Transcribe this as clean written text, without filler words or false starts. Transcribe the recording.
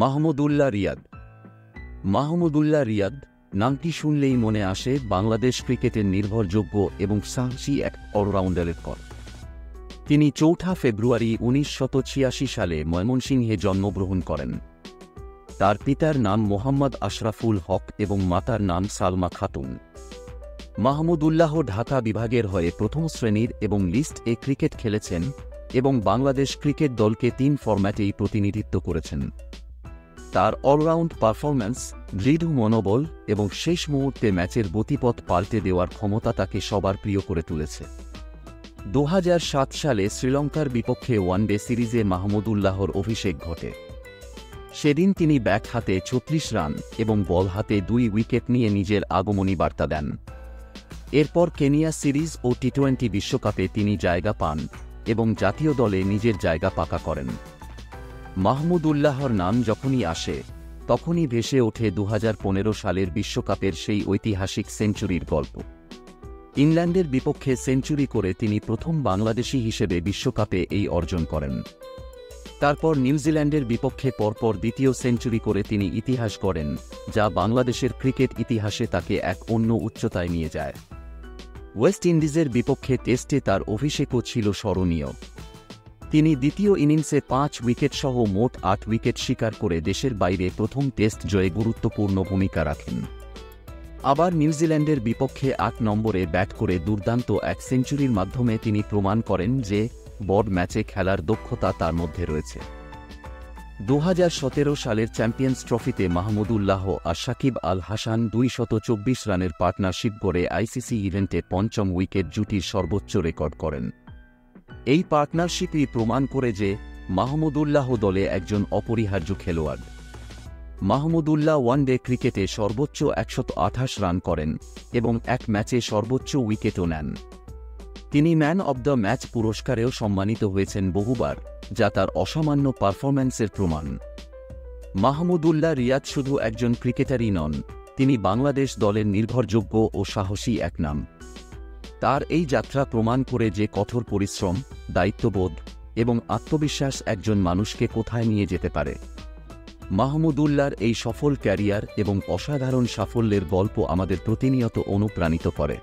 মাহমুদুল্লাহ রিয়াদ। মাহমুদুল্লাহ রিয়াদ নামটি শুনলেই মনে আসে বাংলাদেশ ক্রিকেটের নির্ভরযোগ্য এবং সাহসী এক অলরাউন্ডারের কথা। তিনি ৪ ফেব্রুয়ারি ১৯৮৬ সালে ময়মনসিংহে জন্মগ্রহণ করেন। তার পিতার নাম মোহাম্মদ আশরাফুল হক এবং মাতার নাম সালমা খাতুন। মাহমুদুল্লাহ ঢাকা বিভাগের হয়ে প্রথম শ্রেণীর এবং লিস্ট এ ক্রিকেট খেলেছেন এবং বাংলাদেশ ক্রিকেট দলকে ৩ ফরম্যাটেই প্রতিনিধিত্ব করেছেন। তার অলরাউন্ড পারফরম্যান্স, দৃঢ় মনোবল এবং শেষ মুহূর্তে ম্যাচের গতিপথ পাল্টে দেওয়ার ক্ষমতা তাকে সবার প্রিয় করে তুলেছে। ২০০৭ সালে শ্রীলঙ্কার বিপক্ষে ওয়ানডে সিরিজে মাহমুদুল্লাহর অভিষেক ঘটে। সেদিন তিনি ব্যাট হাতে ৩৬ রান এবং বল হাতে ২ উইকেট নিয়ে নিজের আগমনী বার্তা দেন। এরপর কেনিয়া সিরিজ ও টি-২০ বিশ্বকাপে তিনি জায়গা পান এবং জাতীয় দলে নিজের জায়গা পাকা করেন। মাহমুদুল্লাহর নাম যখনই আসে তখনই ভেসে ওঠে ২০১৫ সালের বিশ্বকাপের সেই ঐতিহাসিক সেঞ্চুরির গল্প। ইংল্যান্ডের বিপক্ষে সেঞ্চুরি করে তিনি প্রথম বাংলাদেশি হিসেবে বিশ্বকাপে এই অর্জন করেন। তারপর নিউজিল্যান্ডের বিপক্ষে পরপর দ্বিতীয় সেঞ্চুরি করে তিনি ইতিহাস গড়েন, যা বাংলাদেশের ক্রিকেট ইতিহাসে তাকে এক অন্য উচ্চতায় নিয়ে যায়। ওয়েস্ট ইন্ডিজের বিপক্ষে টেস্টে তার অভিষেকও ছিল স্মরণীয়। তিনি দ্বিতীয় ইনিংসে ৫ উইকেট সহ মোট ৮ উইকেট শিকার করে দেশের বাইরে প্রথম টেস্ট জয়ে গুরুত্বপূর্ণ ভূমিকা রাখেন। আবার নিউজিল্যান্ডের বিপক্ষে ৮ নম্বরে ব্যাট করে দুর্দান্ত এক সেঞ্চুরির মাধ্যমে তিনি প্রমাণ করেন যে বড় ম্যাচে খেলার দক্ষতা তার মধ্যে রয়েছে। ২০১৭ সালের চ্যাম্পিয়ন্স ট্রফিতে মাহমুদুল্লাহ আর সাকিব আল হাসান ২২৪ রানের পার্টনারশিপ গড়ে আইসিসি ইভেন্টে ৫ম উইকেট জুটির সর্বোচ্চ রেকর্ড করেন। এই পার্টনারশিপই প্রমাণ করে যে মাহমুদুল্লাহ দলে একজন অপরিহার্য খেলোয়াড়। মাহমুদুল্লাহ ওয়ানডে ক্রিকেটে সর্বোচ্চ ১২৮ রান করেন এবং এক ম্যাচে সর্বোচ্চ উইকেটও নেন। তিনি ম্যান অব দ্য ম্যাচ পুরস্কারেও সম্মানিত হয়েছেন বহুবার, যা তার অসামান্য পারফরম্যান্সের প্রমাণ। মাহমুদুল্লাহ রিয়াদ শুধু একজন ক্রিকেটারই নন, তিনি বাংলাদেশ দলের নির্ভরযোগ্য ও সাহসী এক নাম। তার এই যাত্রা প্রমাণ করে যে কঠোর পরিশ্রম, দায়িত্ববোধ এবং আত্মবিশ্বাস একজন মানুষকে কোথায় নিয়ে যেতে পারে। মাহমুদুল্লাহর এই সফল ক্যারিয়ার এবং অসাধারণ সাফল্যের গল্প আমাদের প্রতিনিয়ত অনুপ্রাণিত করে।